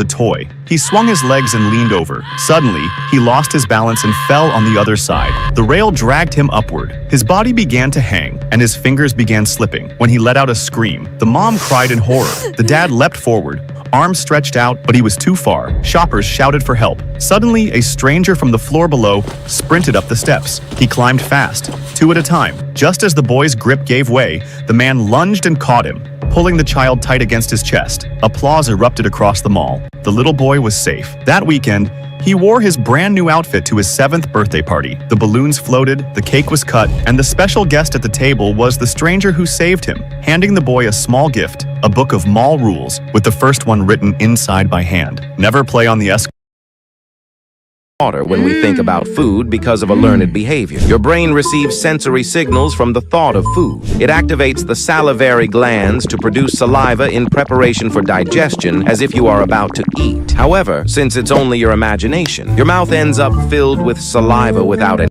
a toy. He swung his legs and leaned over. Suddenly, he lost his balance and fell on the other side. The rail dragged him upward. His body began to hang, and his fingers began slipping. When he let out a scream, the mom cried in horror. The dad leapt forward, arms stretched out, but he was too far. Shoppers shouted for help. Suddenly, a stranger from the floor below sprinted up the steps. He climbed fast, 2 at a time. Just as the boy's grip gave way, the man lunged and caught him, pulling the child tight against his chest. Applause erupted across the mall. The little boy was safe. That weekend, he wore his brand new outfit to his 7th birthday party. The balloons floated, the cake was cut, and the special guest at the table was the stranger who saved him, handing the boy a small gift, a book of mall rules, with the first one written inside by hand. Never play on the escalator. When we think about food because of a learned behavior. Your brain receives sensory signals from the thought of food. It activates the salivary glands to produce saliva in preparation for digestion, as if you are about to eat. However, since it's only your imagination, your mouth ends up filled with saliva without any.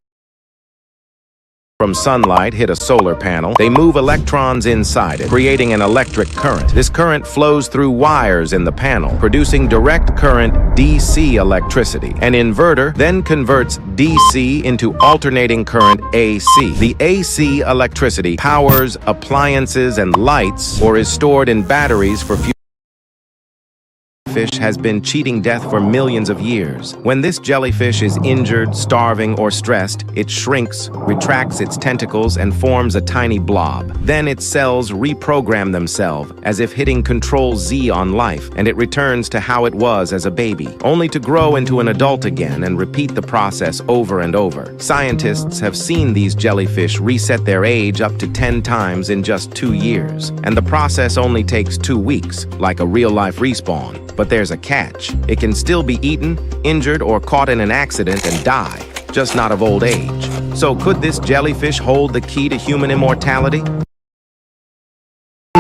From sunlight hit a solar panel, they move electrons inside it, creating an electric current. This current flows through wires in the panel, producing direct current DC electricity. An inverter then converts DC into alternating current AC. The AC electricity powers appliances and lights, or is stored in batteries for fuel. Fish has been cheating death for millions of years. When this jellyfish is injured, starving, or stressed, it shrinks, retracts its tentacles, and forms a tiny blob. Then its cells reprogram themselves, as if hitting Control-Z on life, and it returns to how it was as a baby, only to grow into an adult again and repeat the process over and over. Scientists have seen these jellyfish reset their age up to 10 times in just 2 years, and the process only takes 2 weeks, like a real-life respawn. But there's a catch. It can still be eaten, injured, or caught in an accident and die, just not of old age. So could this jellyfish hold the key to human immortality?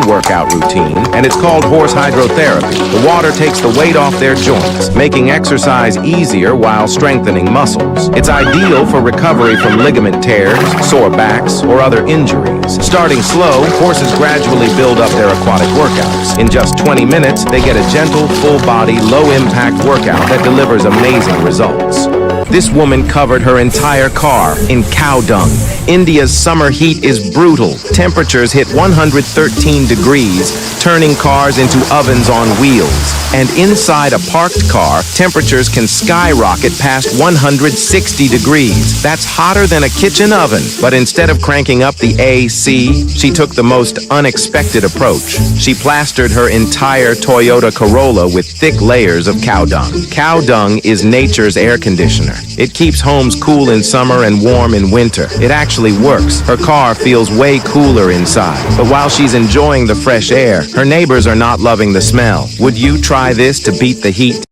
Workout routine, and it's called horse hydrotherapy. The water takes the weight off their joints, making exercise easier while strengthening muscles. It's ideal for recovery from ligament tears, sore backs, or other injuries. Starting slow, horses gradually build up their aquatic workouts. In just 20 minutes, they get a gentle, full-body, low-impact workout that delivers amazing results. This woman covered her entire car in cow dung. India's summer heat is brutal. Temperatures hit 113 degrees, turning cars into ovens on wheels. And inside a parked car, temperatures can skyrocket past 160 degrees. That's hotter than a kitchen oven. But instead of cranking up the AC, she took the most unexpected approach. She plastered her entire Toyota Corolla with thick layers of cow dung. Cow dung is nature's air conditioner. It keeps homes cool in summer and warm in winter. It actually works. Her car feels way cooler inside. But while she's enjoying the fresh air, her neighbors are not loving the smell. Would you try this to beat the heat?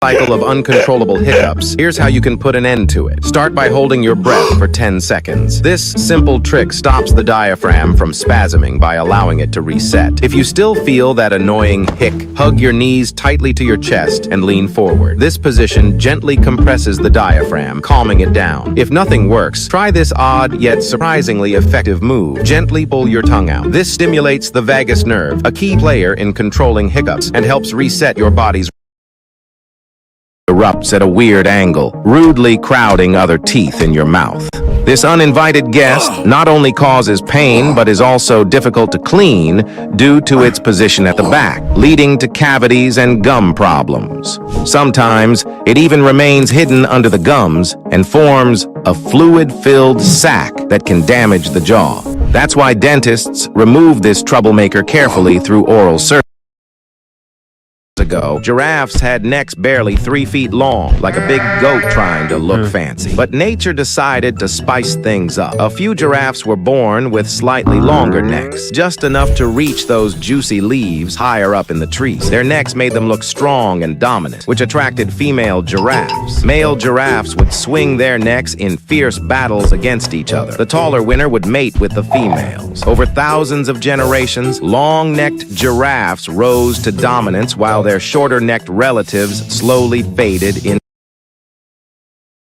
Cycle of uncontrollable hiccups. Here's how you can put an end to it. Start by holding your breath for 10 seconds. This simple trick stops the diaphragm from spasming by allowing it to reset. If you still feel that annoying hic, hug your knees tightly to your chest and lean forward. This position gently compresses the diaphragm, calming it down. If nothing works, try this odd yet surprisingly effective move. Gently pull your tongue out. This stimulates the vagus nerve, a key player in controlling hiccups, and helps reset your body's erupts at a weird angle, rudely crowding other teeth in your mouth. This uninvited guest not only causes pain, but is also difficult to clean due to its position at the back, leading to cavities and gum problems. Sometimes, it even remains hidden under the gums and forms a fluid-filled sac that can damage the jaw. That's why dentists remove this troublemaker carefully through oral surgery. Ago, giraffes had necks barely 3 feet long, like a big goat trying to look fancy. But nature decided to spice things up. A few giraffes were born with slightly longer necks, just enough to reach those juicy leaves higher up in the trees. Their necks made them look strong and dominant, which attracted female giraffes. Male giraffes would swing their necks in fierce battles against each other. The taller winner would mate with the females. Over thousands of generations, long-necked giraffes rose to dominance while their shorter-necked relatives slowly faded in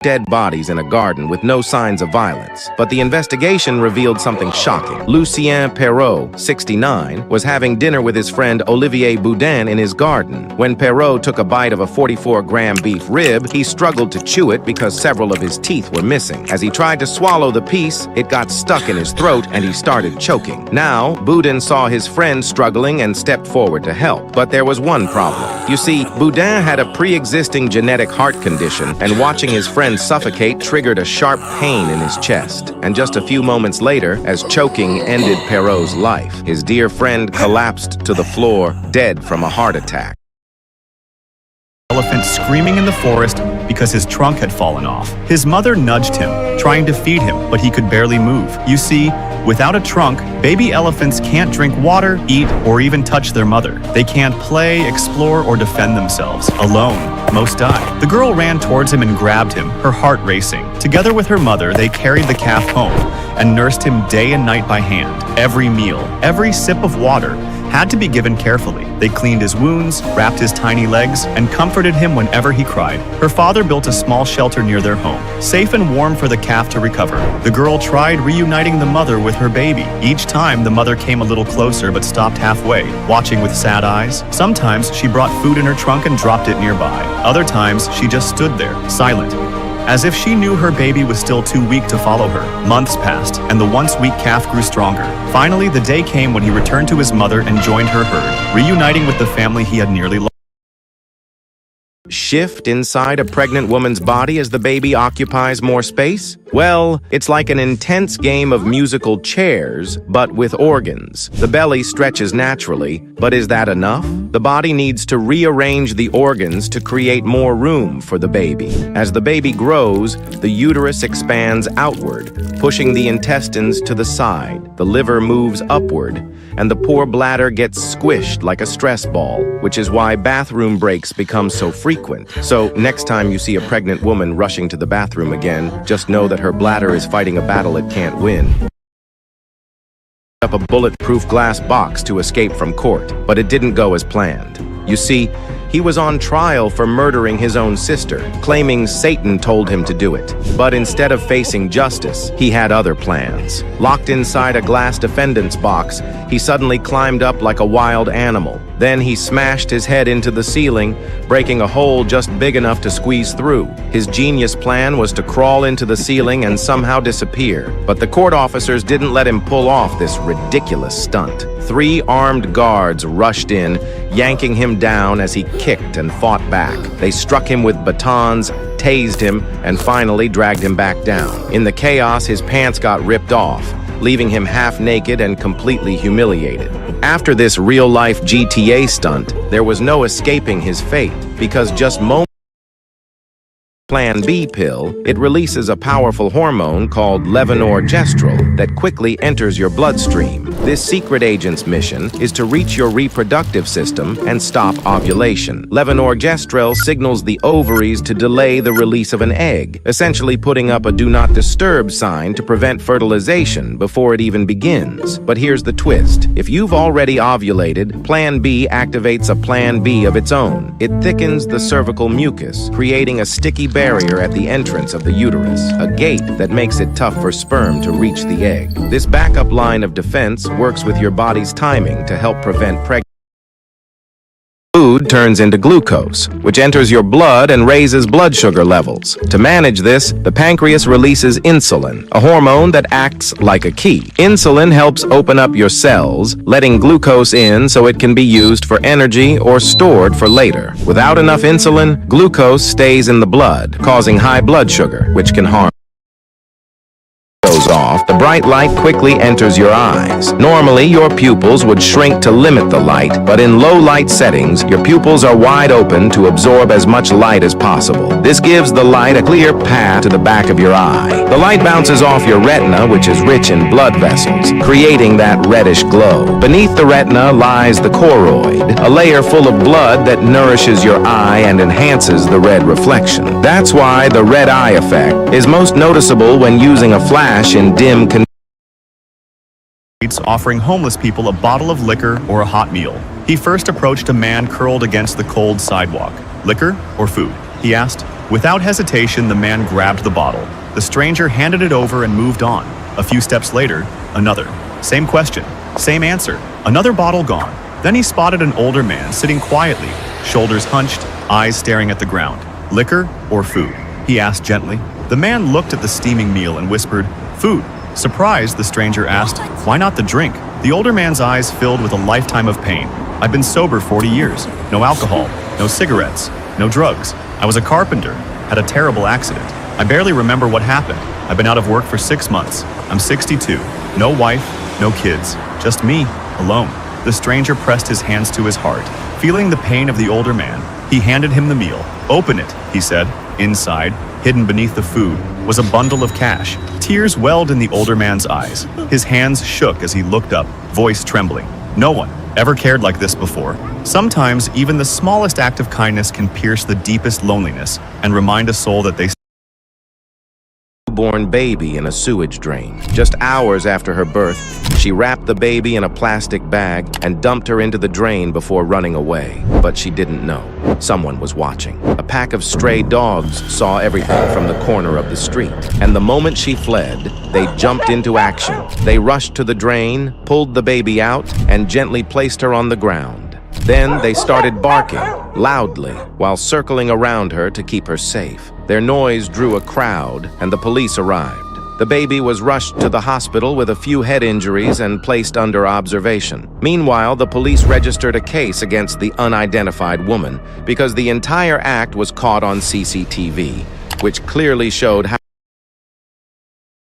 dead bodies in a garden with no signs of violence. But the investigation revealed something shocking. Lucien Perrault, 69, was having dinner with his friend Olivier Boudin in his garden. When Perrault took a bite of a 44-gram beef rib, he struggled to chew it because several of his teeth were missing. As he tried to swallow the piece, it got stuck in his throat and he started choking. Now, Boudin saw his friend struggling and stepped forward to help. But there was one problem. You see, Boudin had a pre-existing genetic heart condition, and watching his friend suffocate triggered a sharp pain in his chest. And just a few moments later, as choking ended Perrault's life, his dear friend collapsed to the floor, dead from a heart attack. Elephant screaming in the forest because his trunk had fallen off. His mother nudged him, trying to feed him, but he could barely move. You see, without a trunk, baby elephants can't drink water, eat, or even touch their mother. They can't play, explore, or defend themselves. Alone, most die. The girl ran towards him and grabbed him, her heart racing. Together with her mother, they carried the calf home and nursed him day and night by hand. Every meal, every sip of water had to be given carefully. They cleaned his wounds, wrapped his tiny legs, and comforted him whenever he cried. Her father built a small shelter near their home, safe and warm for the calf to recover. The girl tried reuniting the mother with her baby. Each time, the mother came a little closer but stopped halfway, watching with sad eyes. Sometimes she brought food in her trunk and dropped it nearby. Other times, she just stood there, silent, as if she knew her baby was still too weak to follow her. Months passed, and the once weak calf grew stronger. Finally, the day came when he returned to his mother and joined her herd, reuniting with the family he had nearly lost. Shift inside a pregnant woman's body as the baby occupies more space? Well, it's like an intense game of musical chairs, but with organs. The belly stretches naturally, but is that enough? The body needs to rearrange the organs to create more room for the baby. As the baby grows, the uterus expands outward, pushing the intestines to the side. The liver moves upward, and the poor bladder gets squished like a stress ball, which is why bathroom breaks become so frequent. So next time you see a pregnant woman rushing to the bathroom again, just know that her bladder is fighting a battle it can't win. Up a bulletproof glass box to escape from court, but it didn't go as planned. You see, he was on trial for murdering his own sister, claiming Satan told him to do it. But instead of facing justice, he had other plans. Locked inside a glass defendant's box, he suddenly climbed up like a wild animal. Then he smashed his head into the ceiling, breaking a hole just big enough to squeeze through. His genius plan was to crawl into the ceiling and somehow disappear. But the court officers didn't let him pull off this ridiculous stunt. 3 armed guards rushed in, yanking him down as he kicked and fought back. They struck him with batons, tased him, and finally dragged him back down. In the chaos, his pants got ripped off, leaving him half naked and completely humiliated. After this real-life GTA stunt, there was no escaping his fate, because just moments Plan B pill, it releases a powerful hormone called levonorgestrel that quickly enters your bloodstream. This secret agent's mission is to reach your reproductive system and stop ovulation. Levonorgestrel signals the ovaries to delay the release of an egg, essentially putting up a do not disturb sign to prevent fertilization before it even begins. But here's the twist. If you've already ovulated, Plan B activates a Plan B of its own. It thickens the cervical mucus, creating a sticky barrier at the entrance of the uterus, a gate that makes it tough for sperm to reach the egg. This backup line of defense works with your body's timing to help prevent pregnancy. Food turns into glucose, which enters your blood and raises blood sugar levels. To manage this, the pancreas releases insulin, a hormone that acts like a key. Insulin helps open up your cells, letting glucose in so it can be used for energy or stored for later. Without enough insulin, glucose stays in the blood, causing high blood sugar, which can harm. Goes off, the bright light quickly enters your eyes. Normally, your pupils would shrink to limit the light, but in low light settings, your pupils are wide open to absorb as much light as possible. This gives the light a clear path to the back of your eye. The light bounces off your retina, which is rich in blood vessels, creating that reddish glow. Beneath the retina lies the choroid, a layer full of blood that nourishes your eye and enhances the red reflection. That's why the red eye effect is most noticeable when using a flash in dim conditions. Offering homeless people a bottle of liquor or a hot meal. He first approached a man curled against the cold sidewalk. Liquor or food? He asked. Without hesitation, the man grabbed the bottle. The stranger handed it over and moved on. A few steps later, another. Same question, same answer. Another bottle gone. Then he spotted an older man sitting quietly, shoulders hunched, eyes staring at the ground. Liquor or food? He asked gently. The man looked at the steaming meal and whispered, "Food." Surprised, the stranger asked, "Why not the drink?" The older man's eyes filled with a lifetime of pain. "I've been sober 40 years. No alcohol, no cigarettes, no drugs. I was a carpenter, had a terrible accident. I barely remember what happened. I've been out of work for 6 months. I'm 62. No wife, no kids. Just me, alone." The stranger pressed his hands to his heart. Feeling the pain of the older man, he handed him the meal. "Open it," he said. Inside, hidden beneath the food, was a bundle of cash. Tears welled in the older man's eyes. His hands shook as he looked up, voice trembling. No one ever cared like this before. Sometimes, even the smallest act of kindness can pierce the deepest loneliness and remind a soul that they Newborn baby in a sewage drain. Just hours after her birth, she wrapped the baby in a plastic bag and dumped her into the drain before running away. But she didn't know. Someone was watching. A pack of stray dogs saw everything from the corner of the street. And the moment she fled, they jumped into action. They rushed to the drain, pulled the baby out, and gently placed her on the ground. Then they started barking, loudly, while circling around her to keep her safe. Their noise drew a crowd, and the police arrived. The baby was rushed to the hospital with a few head injuries and placed under observation. Meanwhile, the police registered a case against the unidentified woman because the entire act was caught on CCTV, which clearly showed how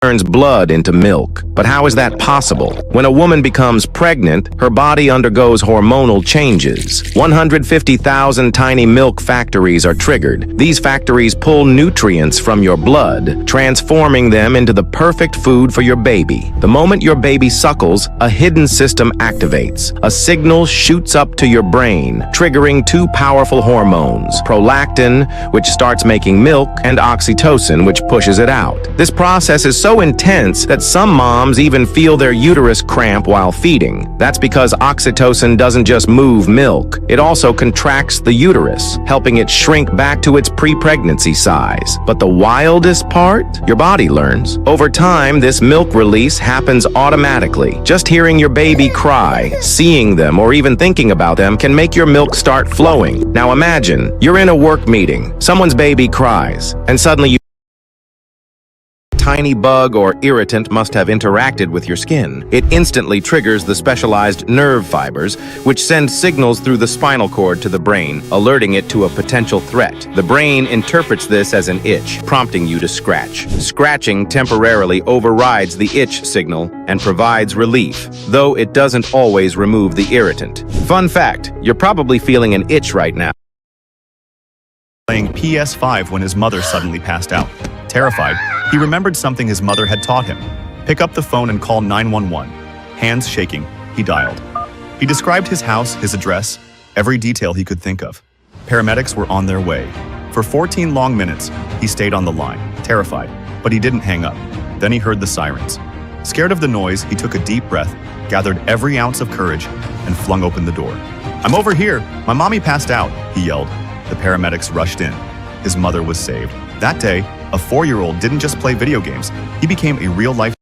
turns blood into milk. But how is that possible? When a woman becomes pregnant, her body undergoes hormonal changes. 150,000 tiny milk factories are triggered. These factories pull nutrients from your blood, transforming them into the perfect food for your baby. The moment your baby suckles, a hidden system activates. A signal shoots up to your brain, triggering two powerful hormones, prolactin, which starts making milk, and oxytocin, which pushes it out. This process is so intense that some moms even feel their uterus cramp while feeding. That's because oxytocin doesn't just move milk, it also contracts the uterus, helping it shrink back to its pre-pregnancy size. But the wildest part? Your body learns. Over time, this milk release happens automatically. Just hearing your baby cry, seeing them, or even thinking about them can make your milk start flowing. Now imagine, you're in a work meeting, someone's baby cries, and suddenly you tiny bug or irritant must have interacted with your skin. It instantly triggers the specialized nerve fibers, which send signals through the spinal cord to the brain, alerting it to a potential threat. The brain interprets this as an itch, prompting you to scratch. Scratching temporarily overrides the itch signal and provides relief, though it doesn't always remove the irritant. Fun fact, you're probably feeling an itch right now. Playing PS5 when his mother suddenly passed out. Terrified, he remembered something his mother had taught him. Pick up the phone and call 911. Hands shaking, he dialed. He described his house, his address, every detail he could think of. Paramedics were on their way. For 14 long minutes, he stayed on the line, terrified, but he didn't hang up. Then he heard the sirens. Scared of the noise, he took a deep breath, gathered every ounce of courage, and flung open the door. "I'm over here! My mommy passed out," he yelled. The paramedics rushed in. His mother was saved. That day, a 4-year-old didn't just play video games, he became a real-life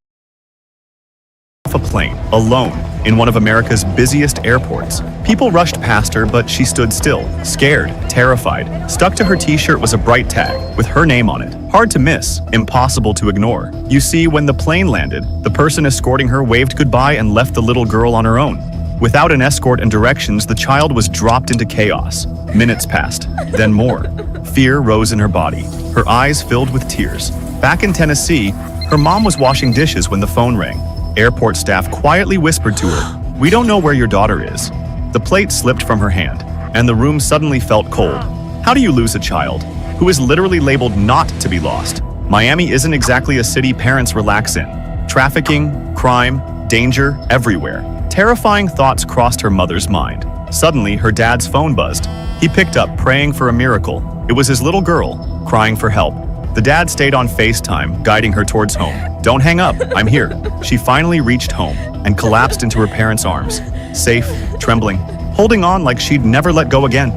off a plane, alone, in one of America's busiest airports. People rushed past her, but she stood still, scared, terrified. Stuck to her t-shirt was a bright tag, with her name on it. Hard to miss, impossible to ignore. You see, when the plane landed, the person escorting her waved goodbye and left the little girl on her own. Without an escort and directions, the child was dropped into chaos. Minutes passed, then more. Fear rose in her body. Her eyes filled with tears. Back in Tennessee, her mom was washing dishes when the phone rang. Airport staff quietly whispered to her, "We don't know where your daughter is." The plate slipped from her hand, and the room suddenly felt cold. How do you lose a child who is literally labeled not to be lost? Miami isn't exactly a city parents relax in. Trafficking, crime, danger everywhere. Terrifying thoughts crossed her mother's mind. Suddenly, her dad's phone buzzed. He picked up, praying for a miracle. It was his little girl, crying for help. The dad stayed on FaceTime, guiding her towards home. "Don't hang up, I'm here." She finally reached home and collapsed into her parents' arms. Safe, trembling, holding on like she'd never let go again.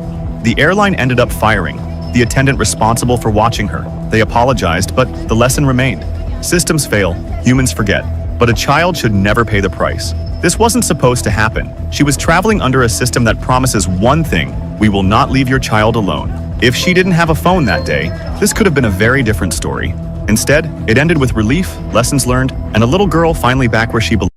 The airline ended up firing. the attendant responsible for watching her. They apologized, but the lesson remained. Systems fail, humans forget, but a child should never pay the price. This wasn't supposed to happen. She was traveling under a system that promises one thing: we will not leave your child alone. If she didn't have a phone that day, this could have been a very different story. Instead, it ended with relief, lessons learned, and a little girl finally back where she belonged.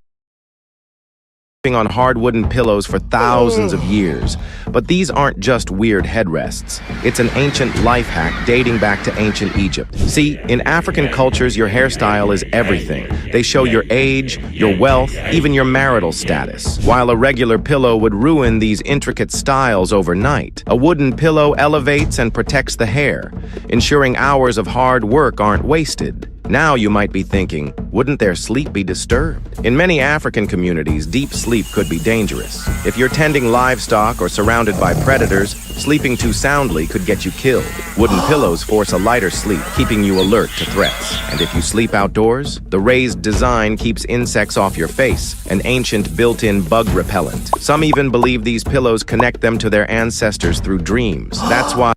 On hard wooden pillows for thousands of years. But these aren't just weird headrests. It's an ancient life hack dating back to ancient Egypt. See, in African cultures, your hairstyle is everything. They show your age, your wealth, even your marital status. While a regular pillow would ruin these intricate styles overnight, a wooden pillow elevates and protects the hair, ensuring hours of hard work aren't wasted. Now you might be thinking, wouldn't their sleep be disturbed? In many African communities, deep sleep could be dangerous. If you're tending livestock or surrounded by predators, sleeping too soundly could get you killed. Wooden pillows force a lighter sleep, keeping you alert to threats. And if you sleep outdoors, the raised design keeps insects off your face, an ancient built-in bug repellent. Some even believe these pillows connect them to their ancestors through dreams. That's why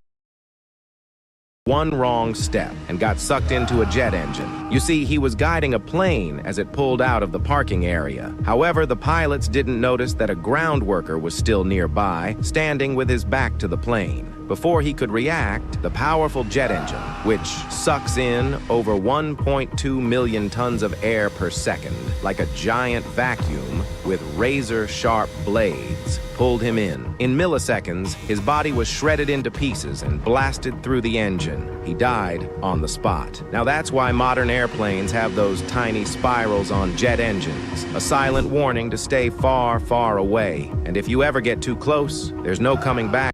one wrong step and got sucked into a jet engine. You see, he was guiding a plane as it pulled out of the parking area. However, the pilots didn't notice that a ground worker was still nearby, standing with his back to the plane. Before he could react, the powerful jet engine, which sucks in over 1.2 million tons of air per second, like a giant vacuum with razor-sharp blades, pulled him in. In milliseconds, his body was shredded into pieces and blasted through the engine. He died on the spot. Now that's why modern airplanes have those tiny spirals on jet engines, a silent warning to stay far, far away. And if you ever get too close, there's no coming back.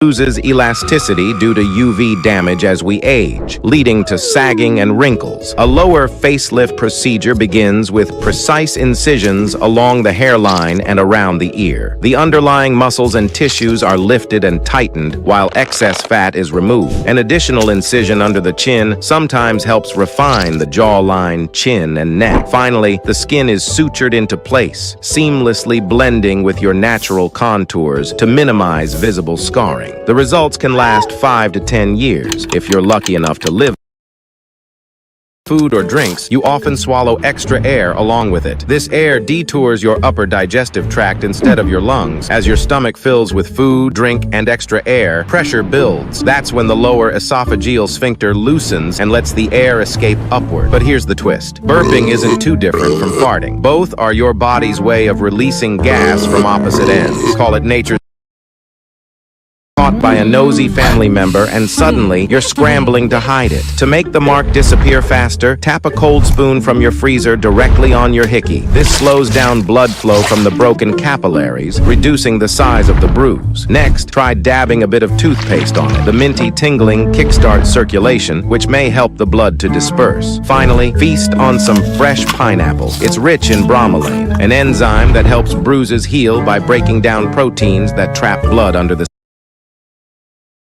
Loses elasticity due to UV damage as we age, leading to sagging and wrinkles. A lower facelift procedure begins with precise incisions along the hairline and around the ear. The underlying muscles and tissues are lifted and tightened while excess fat is removed. An additional incision under the chin sometimes helps refine the jawline, chin, and neck. Finally, the skin is sutured into place, seamlessly blending with your natural contours to minimize visible scarring. The results can last 5 to 10 years if you're lucky enough to live. Food or drinks, you often swallow extra air along with it. This air detours your upper digestive tract instead of your lungs. As your stomach fills with food, drink, and extra air, pressure builds. That's when the lower esophageal sphincter loosens and lets the air escape upward. But here's the twist. Burping isn't too different from farting. Both are your body's way of releasing gas from opposite ends. Call it nature's caught by a nosy family member, and suddenly you're scrambling to hide it. To make the mark disappear faster, tap a cold spoon from your freezer directly on your hickey. This slows down blood flow from the broken capillaries, reducing the size of the bruise. Next, try dabbing a bit of toothpaste on it. The minty tingling kickstarts circulation, which may help the blood to disperse. Finally, feast on some fresh pineapple. It's rich in bromelain, an enzyme that helps bruises heal by breaking down proteins that trap blood under the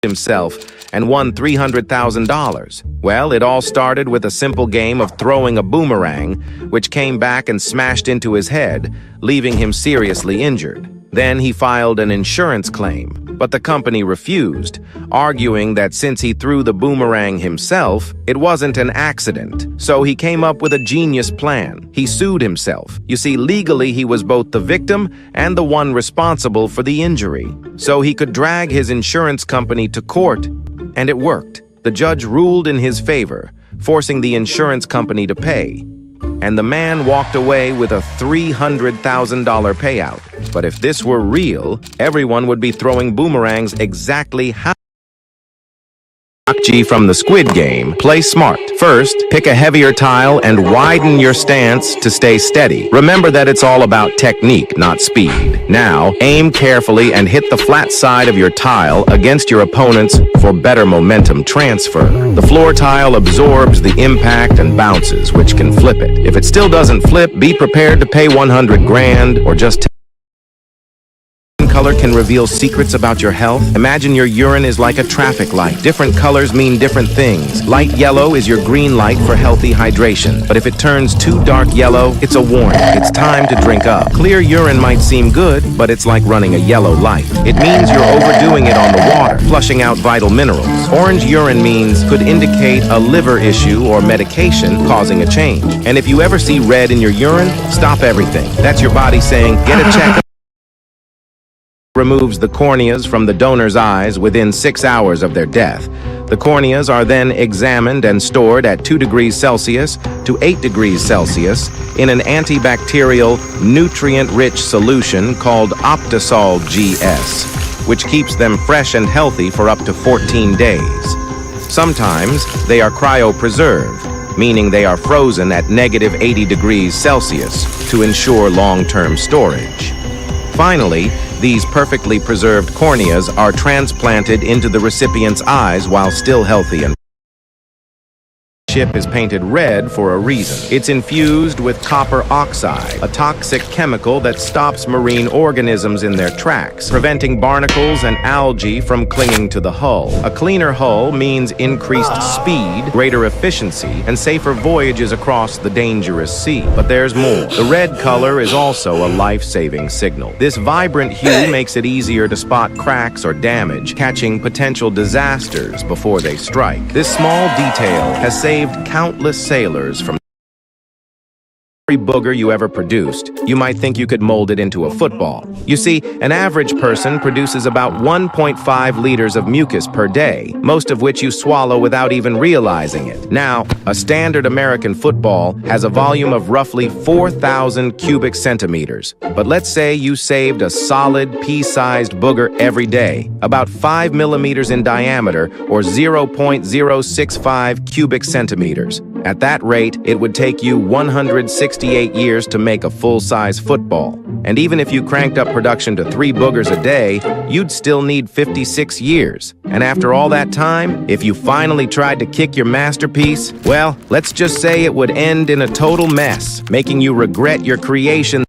himself and won $300,000. Well, it all started with a simple game of throwing a boomerang, which came back and smashed into his head, leaving him seriously injured. Then he filed an insurance claim, but the company refused, arguing that since he threw the boomerang himself, it wasn't an accident. So he came up with a genius plan. He sued himself. You see, legally he was both the victim and the one responsible for the injury. So he could drag his insurance company to court, and it worked. The judge ruled in his favor, forcing the insurance company to pay. And the man walked away with a $300,000 payout. But if this were real, everyone would be throwing boomerangs exactly how Akji from the Squid Game. Play smart. First, pick a heavier tile and widen your stance to stay steady. Remember that it's all about technique, not speed. Now, aim carefully and hit the flat side of your tile against your opponent's for better momentum transfer. The floor tile absorbs the impact and bounces, which can flip it. If it still doesn't flip, be prepared to pay 100 grand or just color can reveal secrets about your health. Imagine your urine is like a traffic light. Different colors mean different things. Light yellow is your green light for healthy hydration. But if it turns too dark yellow, it's a warning. It's time to drink up. Clear urine might seem good, but it's like running a yellow light. It means you're overdoing it on the water. flushing out vital minerals. Orange urine means could indicate a liver issue or medication causing a change. And if you ever see red in your urine, stop everything. That's your body saying, get a check. Removes the corneas from the donor's eyes within 6 hours of their death. The corneas are then examined and stored at 2 degrees Celsius to 8 degrees Celsius in an antibacterial, nutrient-rich solution called Optisol GS, which keeps them fresh and healthy for up to 14 days. Sometimes they are cryopreserved, meaning they are frozen at negative 80 degrees Celsius to ensure long-term storage. Finally, these perfectly preserved corneas are transplanted into the recipient's eyes while still healthy and chip is painted red for a reason. It's infused with copper oxide, a toxic chemical that stops marine organisms in their tracks, preventing barnacles and algae from clinging to the hull. A cleaner hull means increased speed, greater efficiency, and safer voyages across the dangerous sea. But there's more. The red color is also a life-saving signal. This vibrant hue makes it easier to spot cracks or damage, catching potential disasters before they strike. This small detail has saved countless sailors from every booger you ever produced. You might think you could mold it into a football. You see, an average person produces about 1.5 liters of mucus per day, most of which you swallow without even realizing it. Now, a standard American football has a volume of roughly 4,000 cubic centimeters. But let's say you saved a solid pea-sized booger every day, about 5 millimeters in diameter or 0.065 cubic centimeters. At that rate, it would take you 168 years to make a full-size football. And even if you cranked up production to 3 boogers a day, you'd still need 56 years. And after all that time, if you finally tried to kick your masterpiece, well, let's just say it would end in a total mess, making you regret your creation.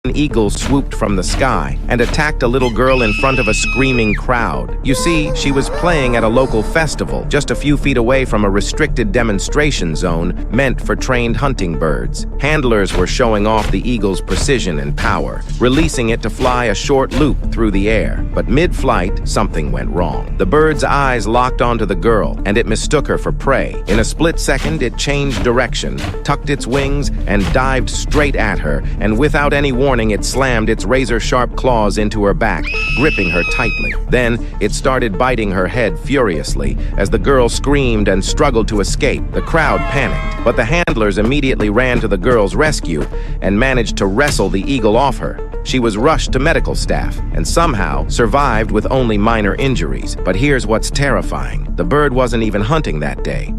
An eagle swooped from the sky and attacked a little girl in front of a screaming crowd. You see, she was playing at a local festival, just a few feet away from a restricted demonstration zone meant for trained hunting birds. Handlers were showing off the eagle's precision and power, releasing it to fly a short loop through the air. But mid-flight, something went wrong. The bird's eyes locked onto the girl, and it mistook her for prey. In a split second, it changed direction, tucked its wings, and dived straight at her, and without any warning, it slammed its razor-sharp claws into her back, gripping her tightly. Then, it started biting her head furiously as the girl screamed and struggled to escape. The crowd panicked, but the handlers immediately ran to the girl's rescue and managed to wrestle the eagle off her. She was rushed to medical staff and somehow survived with only minor injuries. But here's what's terrifying. The bird wasn't even hunting that day.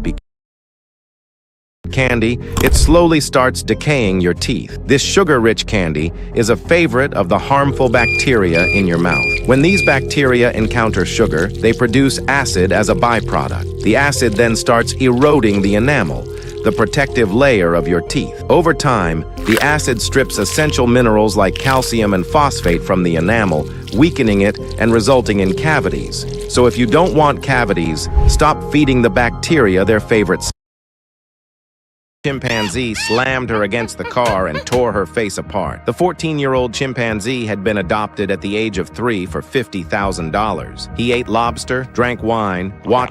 Candy, it slowly starts decaying your teeth. This sugar-rich candy is a favorite of the harmful bacteria in your mouth. When these bacteria encounter sugar, they produce acid as a byproduct. The acid then starts eroding the enamel, the protective layer of your teeth. Over time, the acid strips essential minerals like calcium and phosphate from the enamel, weakening it and resulting in cavities. So if you don't want cavities, stop feeding the bacteria their favorite chimpanzee slammed her against the car and tore her face apart. The 14-year-old chimpanzee had been adopted at the age of 3 for $50,000. He ate lobster, drank wine, watched